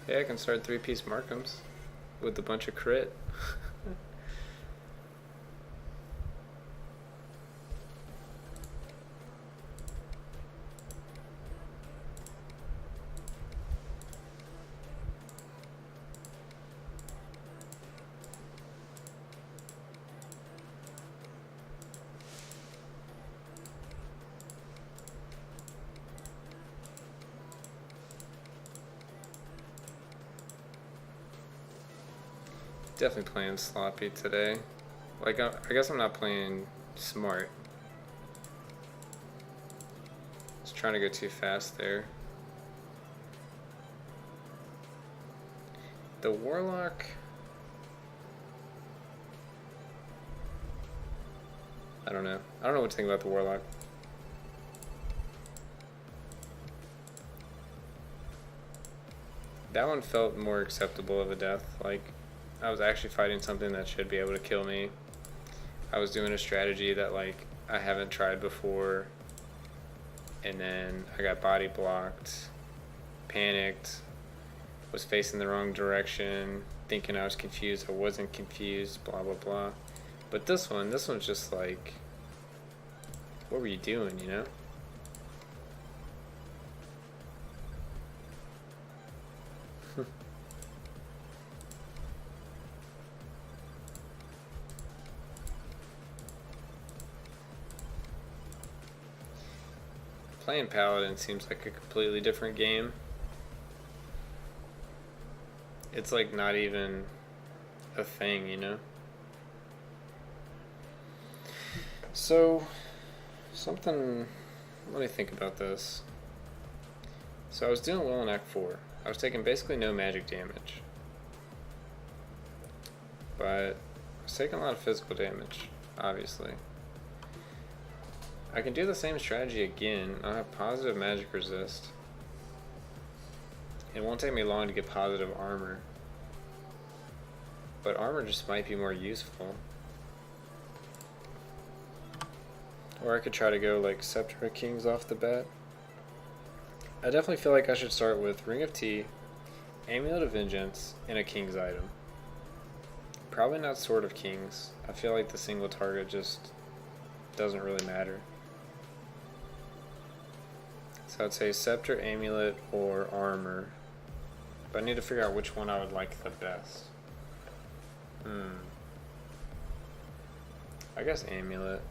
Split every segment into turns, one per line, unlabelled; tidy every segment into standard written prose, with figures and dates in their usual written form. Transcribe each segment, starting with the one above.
Hey, I can start 3-piece Markhams with a bunch of crit. Definitely playing sloppy today. Like, I guess I'm not playing smart. Just trying to go too fast there. The Warlock... I don't know. I don't know what to think about the Warlock. That one felt more acceptable of a death. Like, I was actually fighting something that should be able to kill me. I was doing a strategy that, like, I haven't tried before. And then I got body blocked, panicked, was facing the wrong direction, thinking I was confused. I wasn't confused, blah, blah, blah. But this one's just like, what were you doing, you know? Playing Paladin seems like a completely different game. It's like not even a thing, you know? So, let me think about this. So I was doing well in Act 4. I was taking basically no magic damage. But I was taking a lot of physical damage, obviously. I can do the same strategy again. I'll have positive magic resist. It won't take me long to get positive armor. But armor just might be more useful. Or I could try to go like Scepter of Kings off the bat. I definitely feel like I should start with Ring of Tea, Amulet of Vengeance, and a King's item. Probably not Sword of Kings. I feel like the single target just doesn't really matter. So I'd say Scepter, Amulet, or Armor. But I need to figure out which one I would like the best. I guess Amulet.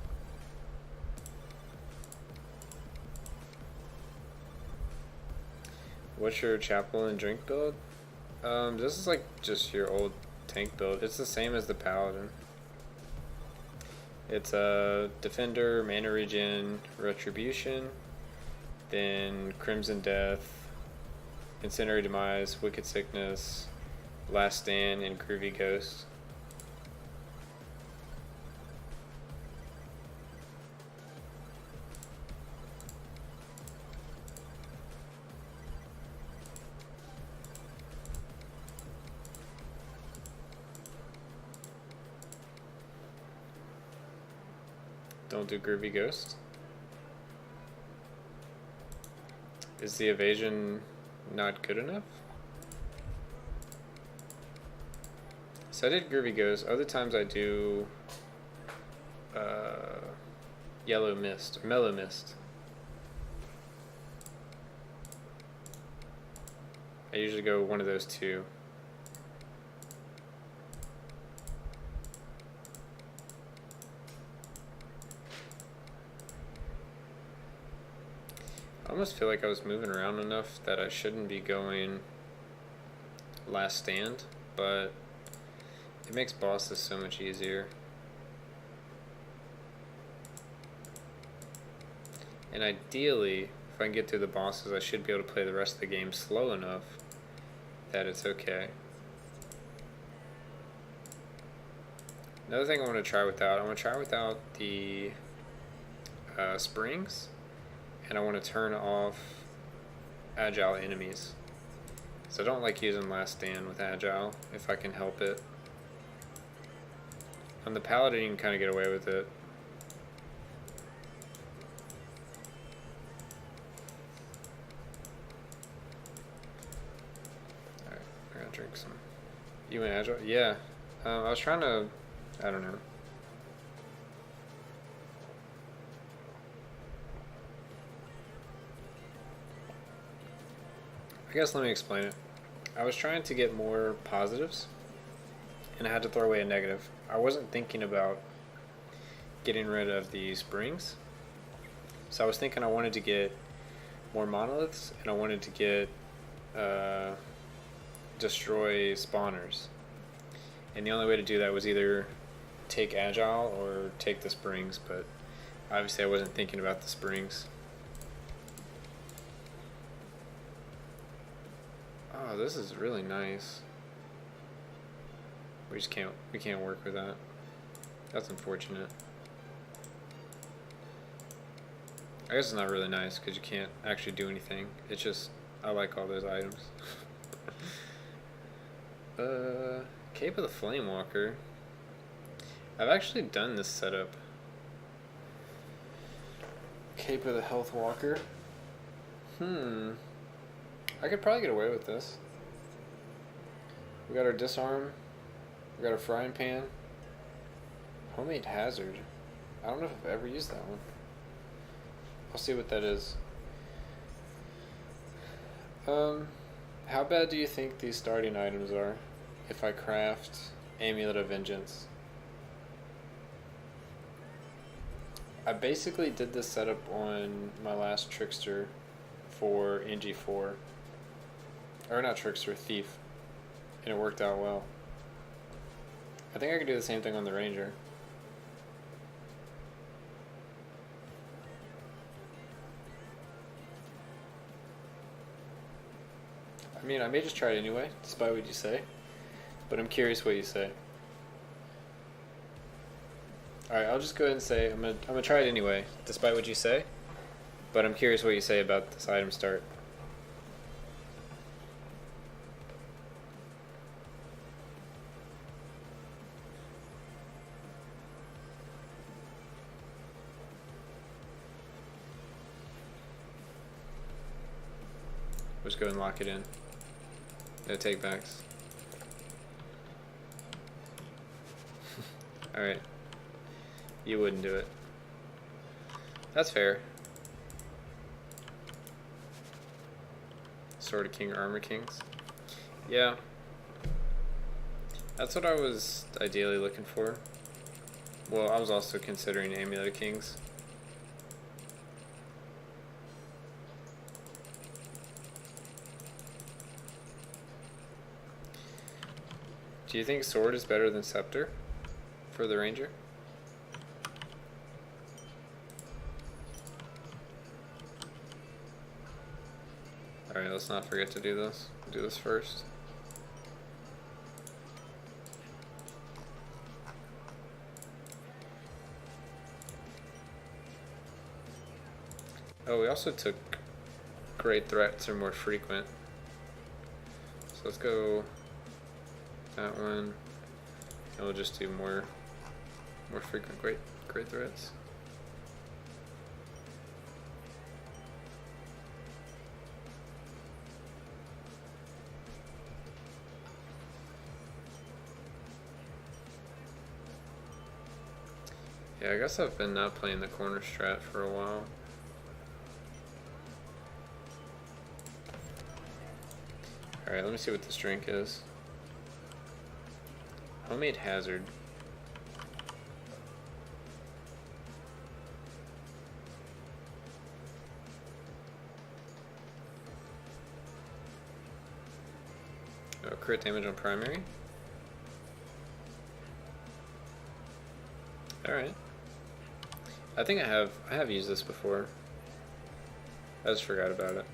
What's your chapel and drink build? This is like just your old tank build. It's the same as the Paladin. It's a Defender, Mana Regen, Retribution, then Crimson Death, Incendiary Demise, Wicked Sickness, Last Stand, and Groovy Ghost. Don't do Groovy Ghost. Is the evasion not good enough? So I did Groovy Ghost. Other times I do Yellow Mist, or Mellow Mist. I usually go one of those two. I almost feel like I was moving around enough that I shouldn't be going Last Stand, but it makes bosses so much easier. And ideally, if I can get through the bosses, I should be able to play the rest of the game slow enough that it's okay. Another thing I want to try without the springs, and I want to turn off agile enemies. So I don't like using Last Stand with agile if I can help it. On the Paladin you can kind of get away with it. Alright. You went agile? Yeah. I was trying to, I don't know. I guess let me explain it. I was trying to get more positives, and I had to throw away a negative. I wasn't thinking about getting rid of the springs. So I was thinking I wanted to get more monoliths, and I wanted to get destroy spawners. And the only way to do that was either take agile or take the springs, but obviously I wasn't thinking about the springs. Oh, this is really nice. We can't work with that. That's unfortunate. I guess it's not really nice because you can't actually do anything. It's just, I like all those items. Cape of the Flamewalker. I've actually done this setup. Cape of the Health Walker. I could probably get away with this. We got our disarm. We got our frying pan. Homemade hazard. I don't know if I've ever used that one. I'll see what that is. How bad do you think these starting items are if I craft Amulet of Vengeance? I basically did this setup on my last Trickster for NG+5. Or not Trickster, Thief. And it worked out well. I think I could do the same thing on the Ranger. I mean, I may just try it anyway, despite what you say. But I'm curious what you say. Alright, I'll just go ahead and say I'm gonna try it anyway, despite what you say. But I'm curious what you say about this item start. Let's go and lock it in. No take backs. Alright. You wouldn't do it. That's fair. Sword of King, Armor Kings. Yeah. That's what I was ideally looking for. Well, I was also considering Amulet of Kings. Do you think Sword is better than Scepter for the Ranger? Alright, let's not forget to do this. Do this first. Oh, we also took Great Threats are more frequent. So let's go that one. And we'll just do more frequent great threats. Yeah, I guess I've been not playing the corner strat for a while. Alright, let me see what this drink is. Homemade hazard. Oh, crit damage on primary. Alright. I think I have used this before. I just forgot about it.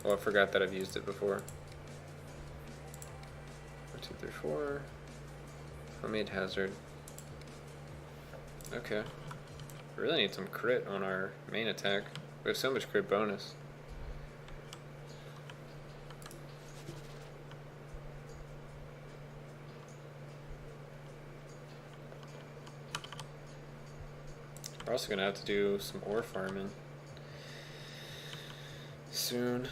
Well, I forgot that I've used it before. 1, 2, 3, 4. Homemade hazard. Okay. We really need some crit on our main attack. We have so much crit bonus. We're also gonna have to do some ore farming soon.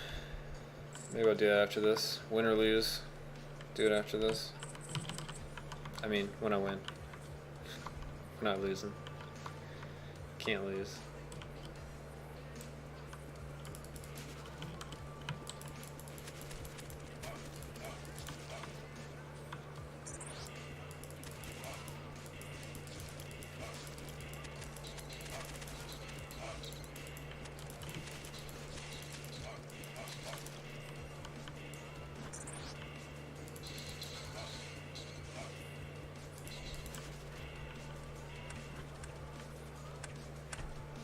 Maybe I'll do that after this. Win or lose. do it after this. I mean, when I win. We're not losing. Can't lose.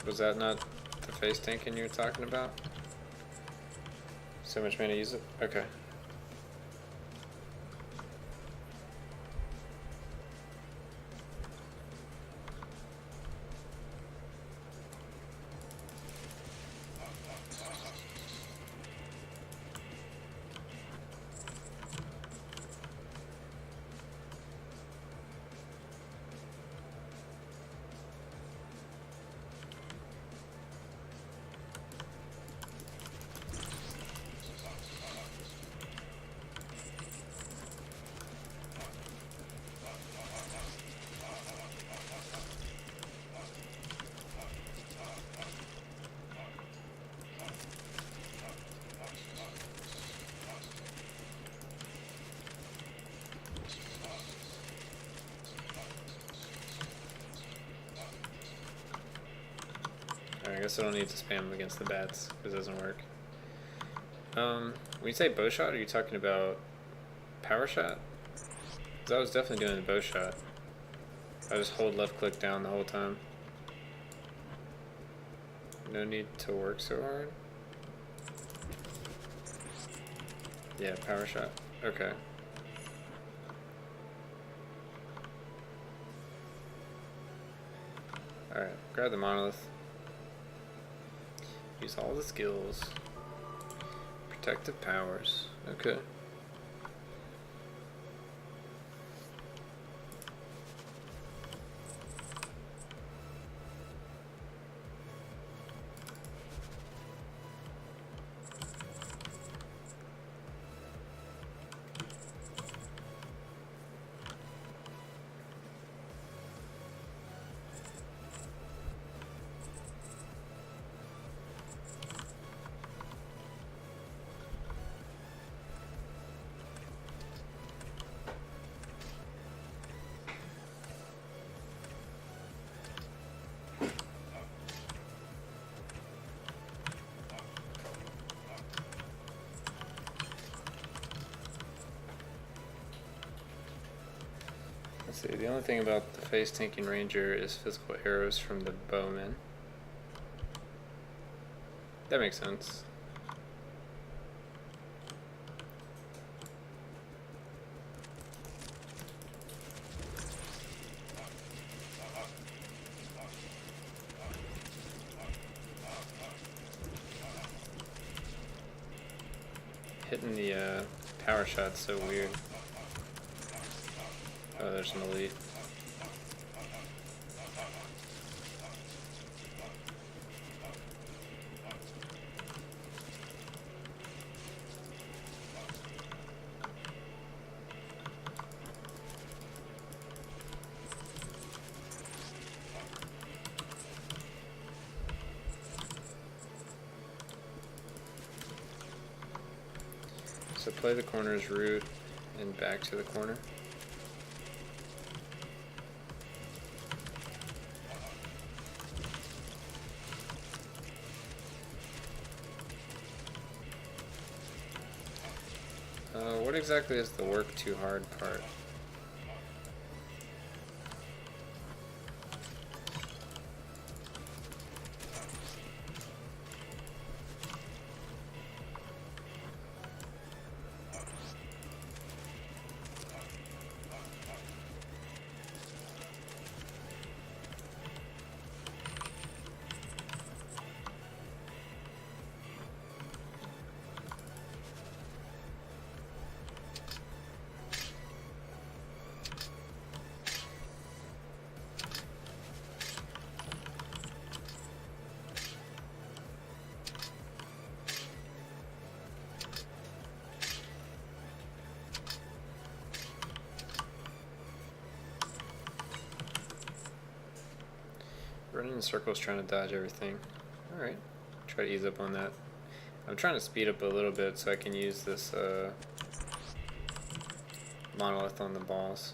Was that not the face tanking you were talking about? So much mana to use it? Okay. I guess I don't need to spam them against the bats because it doesn't work. When you say bow shot, are you talking about power shot? Because I was definitely doing the bow shot. I just hold left click down the whole time. No need to work so hard. Yeah, power shot. Okay. Alright, grab the monolith. Use all the skills. Protective powers. Okay. Let's see, the only thing about the face tanking ranger is physical arrows from the bowman. That makes sense. Hitting the power shot's so weird. Oh, there's an elite. So play the corner's root and back to the corner. What exactly is the work too hard part? running in circles trying to dodge everything. Alright, try to ease up on that. I'm trying to speed up a little bit so I can use this monolith on the boss.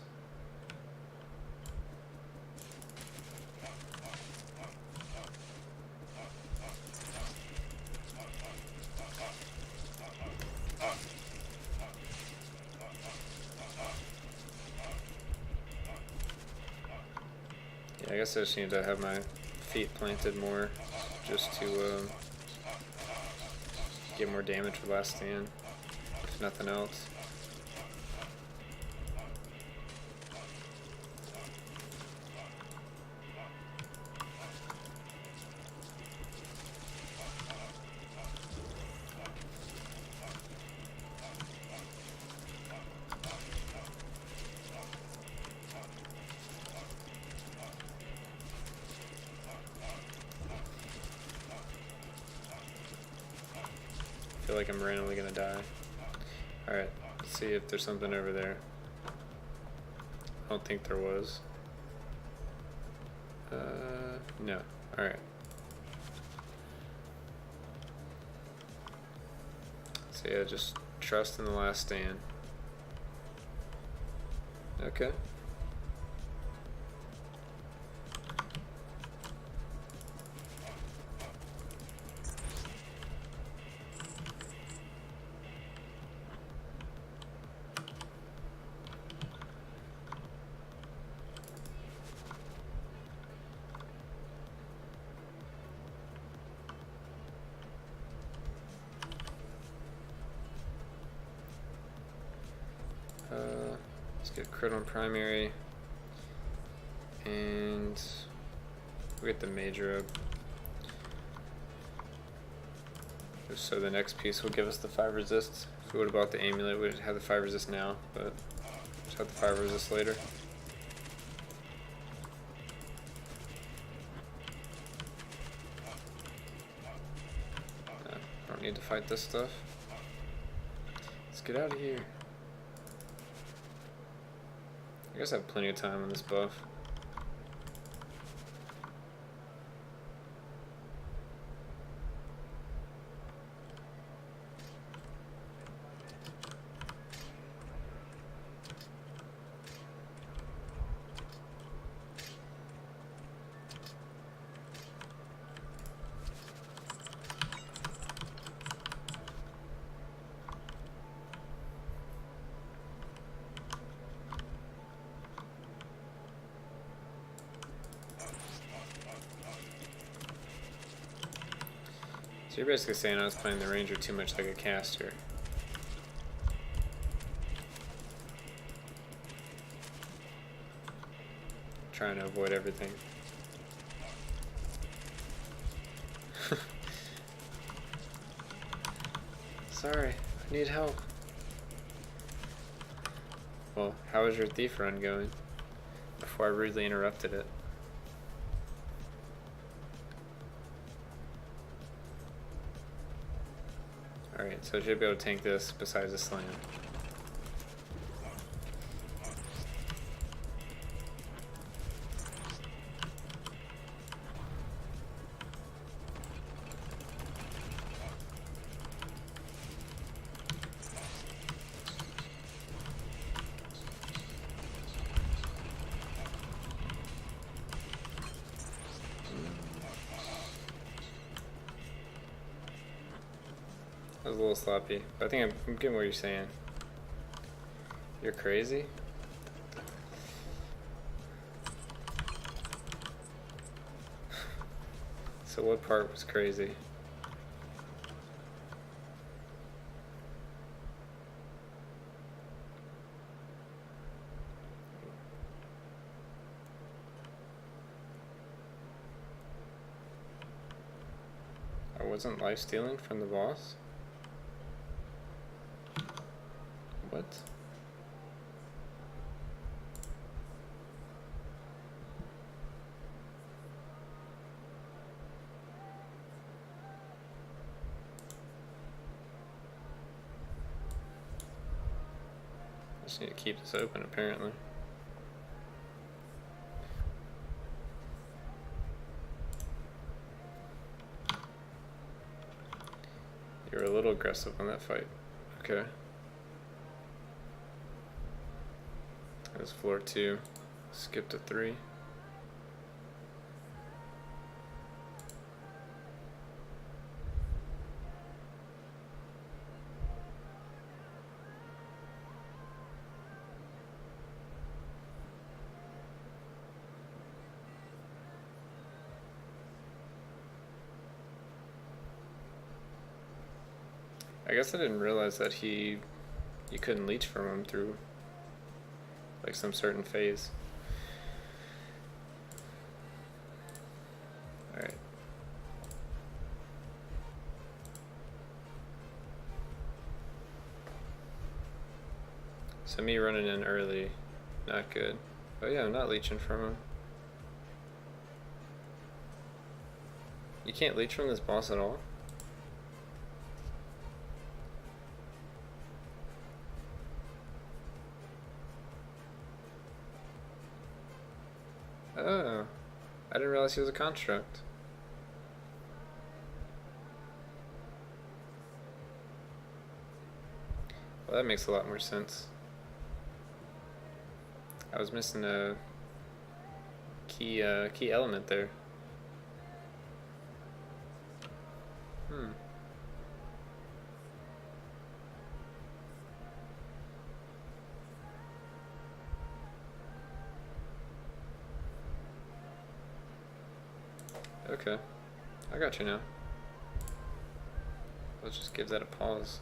Yeah, I guess I just need to have my feet planted more just to get more damage with last stand, if nothing else. I feel like I'm randomly gonna die. Alright, let's see if there's something over there. I don't think there was. No. Alright. So yeah, just trust in the last stand. Okay. Let's get crit on primary, and we get the major up. So the next piece will give us the 5 resists. If we would have bought the amulet, we would have the 5 resist now, but just have the 5 resist later. I don't need to fight this stuff. Let's get out of here. I guess I have plenty of time on this buff. So you're basically saying I was playing the ranger too much like a caster. Trying to avoid everything. Sorry, I need help. Well, how was your thief run going? Before I rudely interrupted it. Alright, so I should be able to tank this besides the slam. That was a little sloppy, but I think I'm getting what you're saying. You're crazy? So what part was crazy? I wasn't life stealing from the boss? What? I just need to keep this open apparently. a little aggressive on that fight. Okay. That was floor 2. Skip to 3. I guess I didn't realize that you couldn't leech from him through like some certain phase. Alright. So me running in early, not good. But yeah, I'm not leeching from him. You can't leech from this boss at all? Oh, I didn't realize he was a construct. Well, that makes a lot more sense. I was missing a key element there. Okay, I got you now. Let's just give that a pause.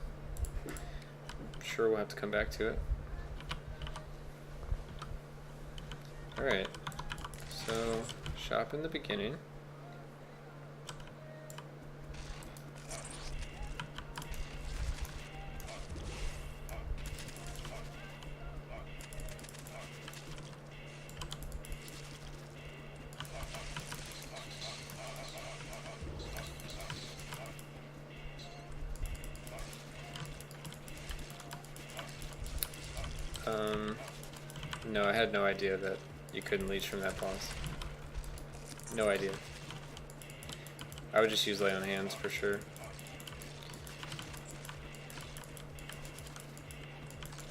I'm sure we'll have to come back to it. Alright, so shop in the beginning. No, I had no idea that you couldn't leech from that boss. No idea. I would just use lay on hands for sure.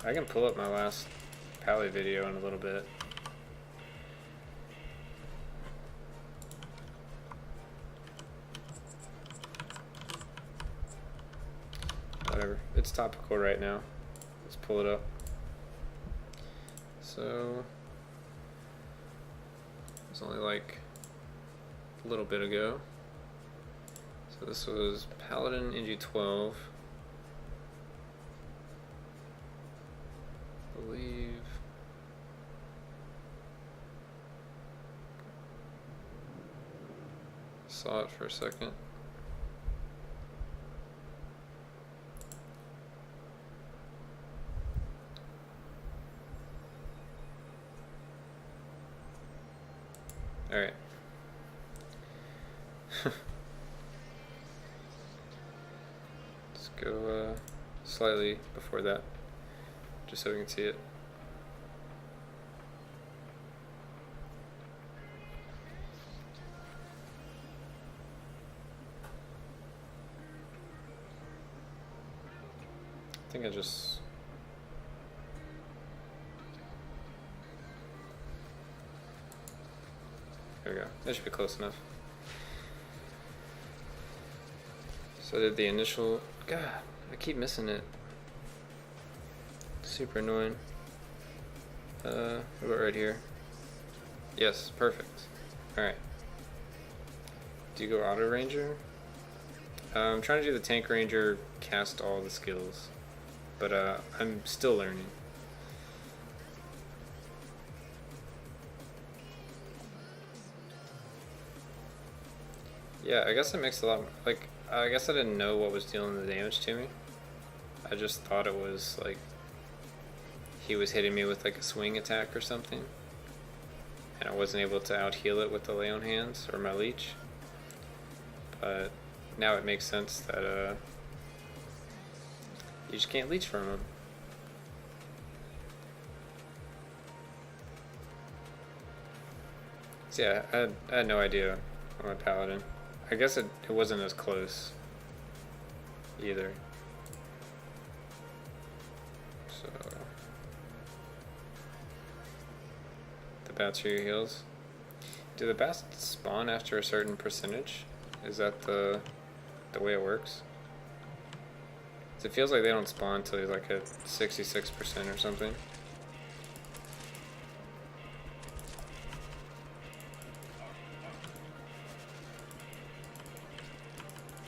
I can pull up my last Pally video in a little bit. Whatever, it's topical right now. Let's pull it up. So, it was only like a little bit ago. So this was Paladin NG+5. I believe. Saw it for a second. Alright. Let's go slightly before that, just so we can see it. I think I just... There we go. That should be close enough. So I did the initial... God, I keep missing it. Super annoying. What about right here? Yes, perfect. Alright. Do you go Auto Ranger? I'm trying to do the Tank Ranger, cast all the skills. But I'm still learning. Yeah, I guess it makes a lot, like, I guess I didn't know what was dealing the damage to me. I just thought it was, like, he was hitting me with, like, a swing attack or something. And I wasn't able to out-heal it with the lay on hands or my leech. But now it makes sense that, you just can't leech from him. So yeah, I had no idea on my Paladin. I guess it wasn't as close. either. So the bats are your heals. Do the bats spawn after a certain percentage? Is that the way it works? It feels like they don't spawn until he's like at 66% or something.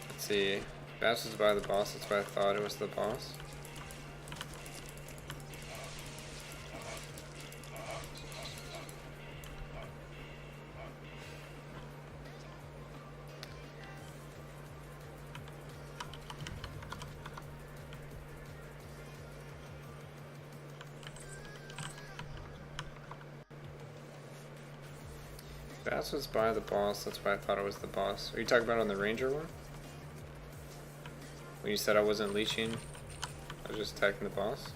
Let's see. Bats was by the boss, that's why I thought it was the boss. Bats was by the boss, that's why I thought it was the boss. Are you talking about on the ranger one? When you said I wasn't leeching, I was just attacking the boss?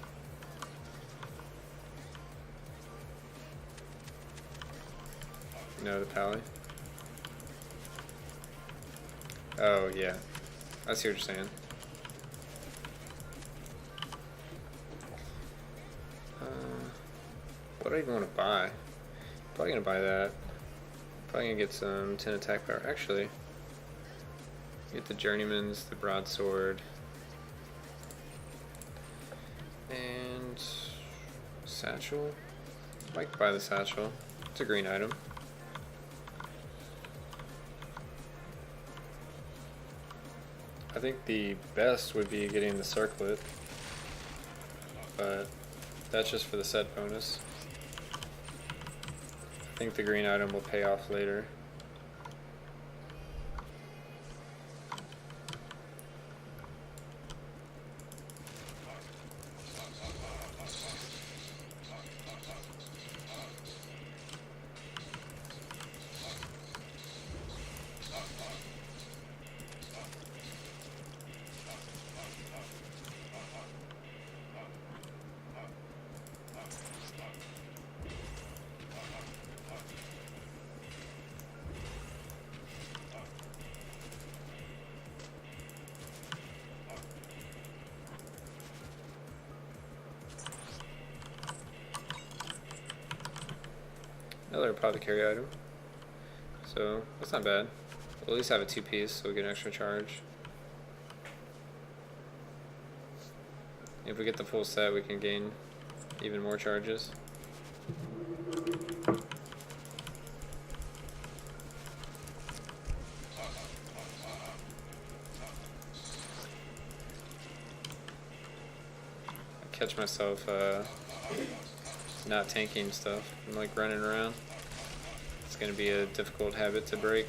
No, the pally? Oh, yeah. I see what you're saying. What do I even want to buy? Probably gonna buy that. Probably gonna get some 10 attack power. Actually, get the journeyman's, the broadsword, and satchel. I'd like to buy the satchel. It's a green item. I think the best would be getting the circlet, but that's just for the set bonus. I think the green item will pay off later. Another apothecary item. So, that's not bad. We'll at least have a 2-piece, so we get an extra charge. If we get the full set, we can gain even more charges. I catch myself not tanking stuff. I'm like running around. It's gonna be a difficult habit to break.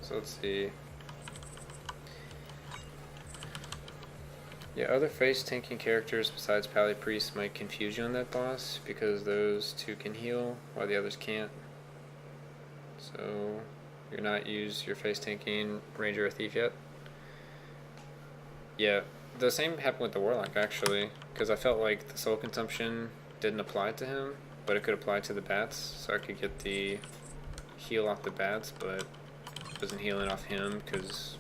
So let's see. Yeah, other face tanking characters besides Pally Priest might confuse you on that boss because those two can heal while the others can't. So you're not used your face tanking Ranger or Thief yet. Yeah, the same happened with the Warlock actually, because I felt like the soul consumption didn't apply to him, but it could apply to the bats, so I could get the heal off the bats, but it wasn't healing off him because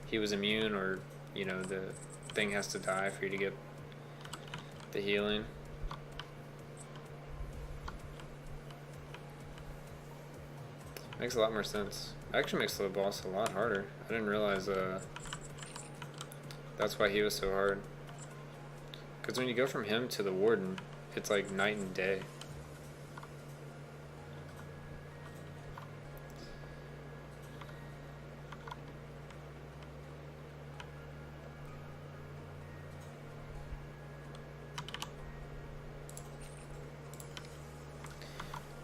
he was immune, or you know, the thing has to die for you to get the healing. Makes a lot more sense. It actually makes the boss a lot harder. I didn't realize that's why he was so hard. Because when you go from him to the Warden, it's like night and day.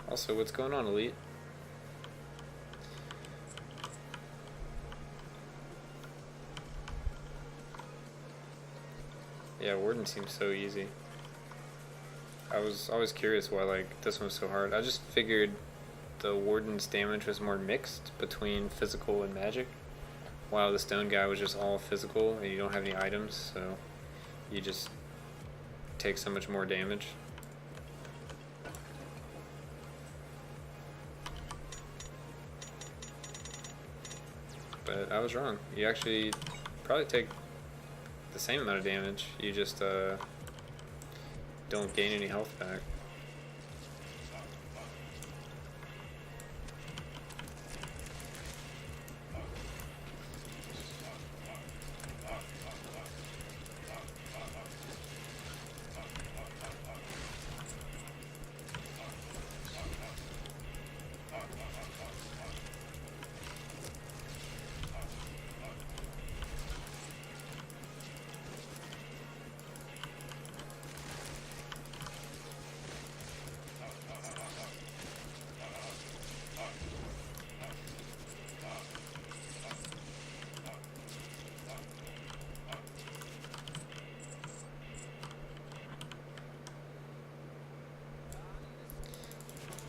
Also, what's going on, Elite? Yeah, Warden seems so easy. I was always curious why like this one was so hard. I just figured the Warden's damage was more mixed between physical and magic. While the stone guy was just all physical and you don't have any items, so you just take so much more damage. But I was wrong. You actually probably take the same amount of damage. You just don't gain any health back.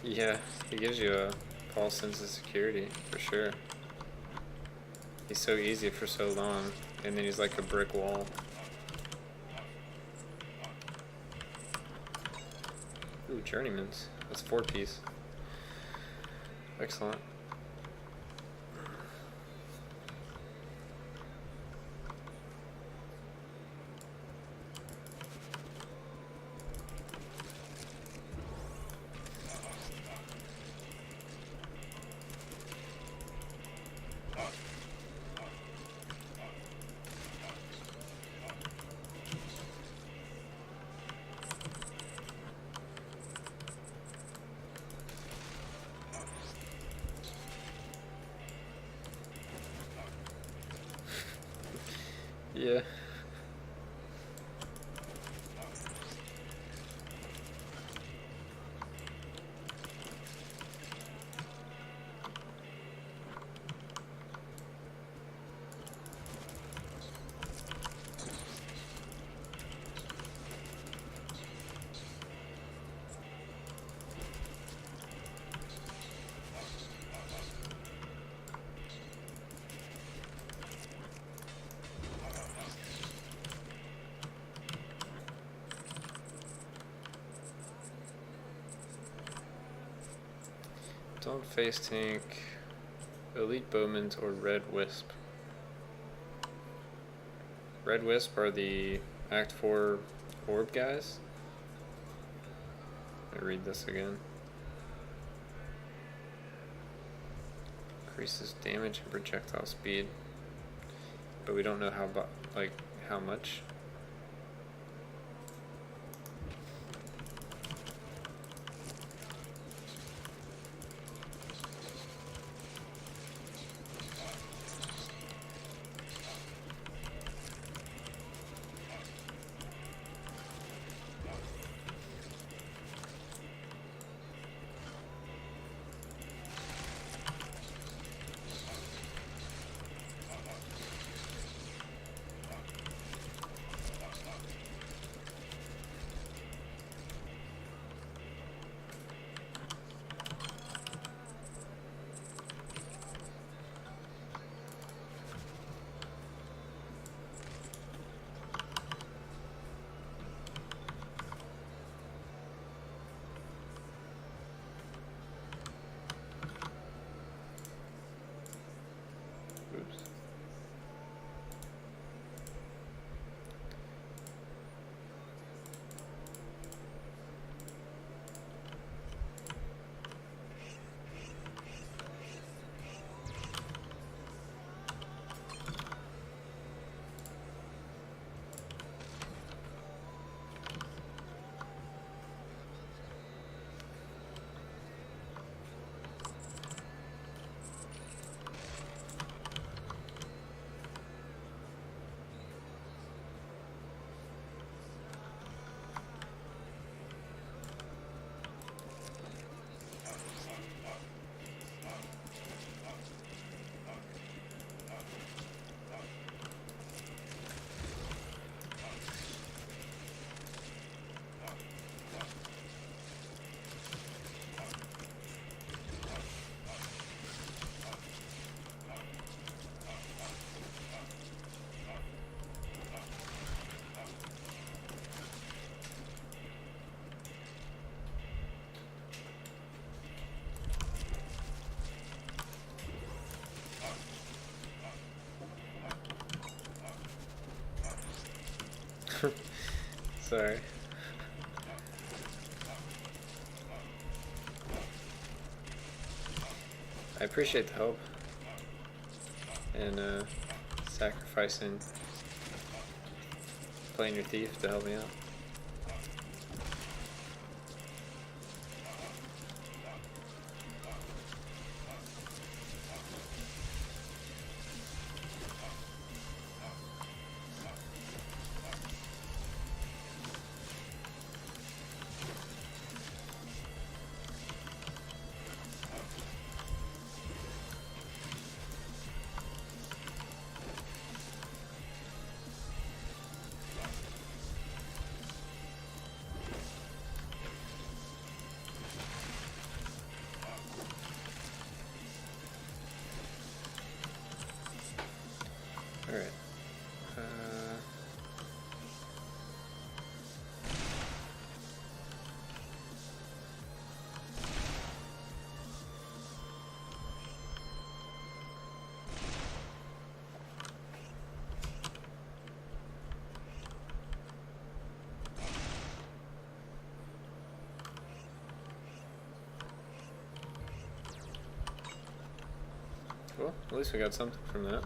Yeah, he gives you a false sense of security, for sure. He's so easy for so long, and then he's like a brick wall. Ooh, journeymans. That's 4-piece. Excellent. Yeah. Don't face tank elite bowmans or red wisp. Red wisp are the Act 4 orb guys. Let me read this again. Increases damage and projectile speed, but we don't know how much. Sorry. I appreciate the help and sacrificing playing your thief to help me out. Alright. Well, at least we got something from that.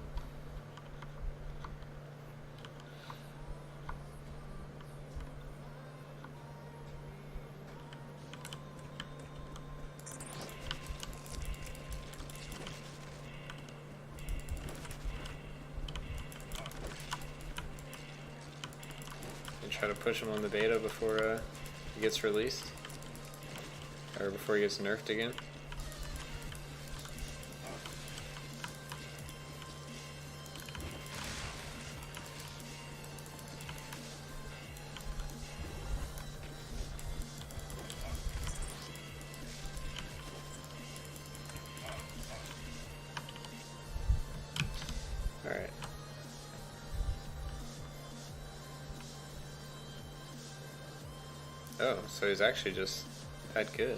And try to push him on the beta before he gets released. Or before he gets nerfed again. Alright. Oh, so he's actually just that good.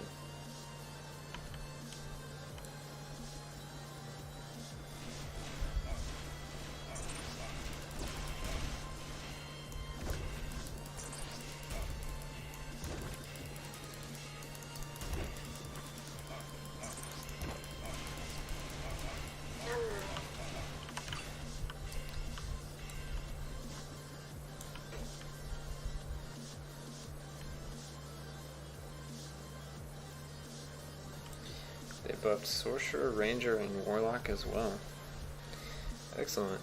They buffed Sorcerer, Ranger, and Warlock as well. Excellent.